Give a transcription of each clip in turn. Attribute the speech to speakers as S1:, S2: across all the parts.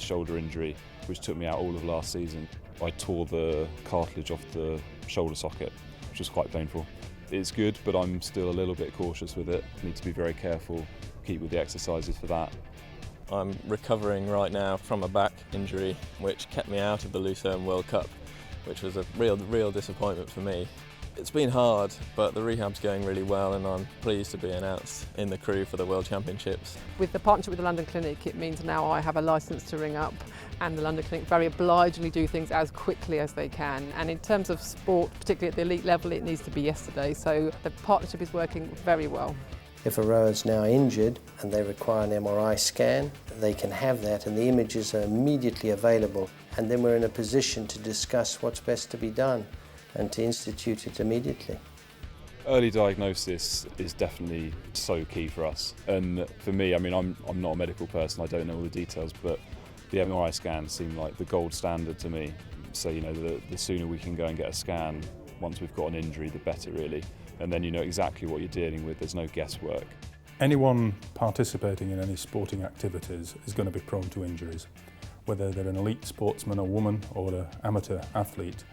S1: shoulder injury, which took me out all of last season. I tore the cartilage off the shoulder socket, which was quite painful. It's good, but I'm still a little bit cautious with it. I need to be very careful, keep with the exercises for that.
S2: I'm recovering right now from a back injury, which kept me out of the Lucerne World Cup, which was a real disappointment for me. It's been hard, but the rehab's going really well, and I'm pleased to be announced in the crew for the World Championships.
S3: With the partnership with the London Clinic, it means now I have a licence to ring up, and the London Clinic very obligingly do things as quickly as they can. And in terms of sport, particularly at the elite level, it needs to be yesterday. So the partnership is working very well.
S4: If a rower is now injured and they require an MRI scan, they can have that and the images are immediately available. And then we're in a position to discuss what's best to be done and to institute it immediately.
S1: Early diagnosis is definitely so key for us. And for me, I mean, I'm not a medical person, I don't know all the details, but the MRI scans seem like the gold standard to me. So, you know, the sooner we can go and get a scan once we've got an injury, the better really. And then you know exactly what you're dealing with, there's no guesswork.
S5: Anyone participating in any sporting activities is going to be prone to injuries. Whether they're an elite sportsman or woman or an amateur athlete,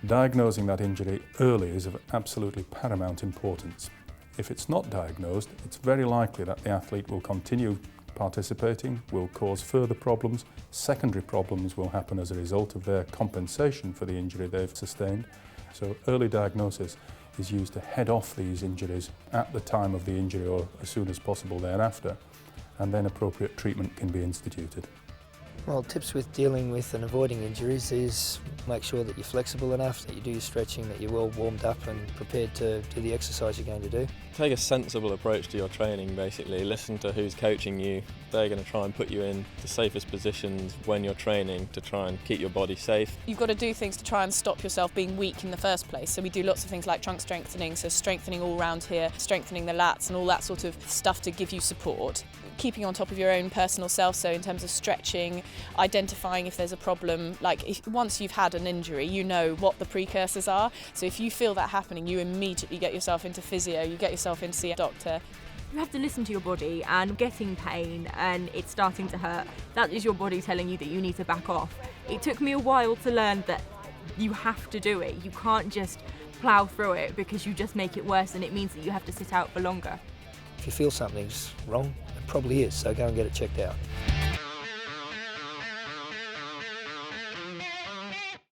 S5: diagnosing that injury early is of absolutely paramount importance. If it's not diagnosed, it's very likely that the athlete will continue participating, will cause further problems. Secondary problems will happen as a result of their compensation for the injury they've sustained. So early diagnosis is used to head off these injuries at the time of the injury or as soon as possible thereafter, and then appropriate treatment can be instituted.
S6: Well, tips with dealing with and avoiding injuries is make sure that you're flexible enough, that you do your stretching, that you're well warmed up and prepared to do the exercise you're going to do.
S2: Take a sensible approach to your training basically, listen to who's coaching you. They're going to try and put you in the safest positions when you're training to try and keep your body safe.
S7: You've got to do things to try and stop yourself being weak in the first place. So we do lots of things like trunk strengthening, so strengthening all round here, strengthening the lats and all that sort of stuff to give you support. Keeping on top of your own personal self, so in terms of stretching, identifying if there's a problem, like once you've had an injury, you know what the precursors are. So if you feel that happening, you immediately get yourself into physio, you get yourself in to see a doctor.
S8: You have to listen to your body, and getting pain and it's starting to hurt, that is your body telling you that you need to back off. It took me a while to learn that you have to do it. You can't just plough through it because you just make it worse, and it means that you have to sit out for longer.
S6: If you feel something's wrong, it probably is, so go and get it checked out.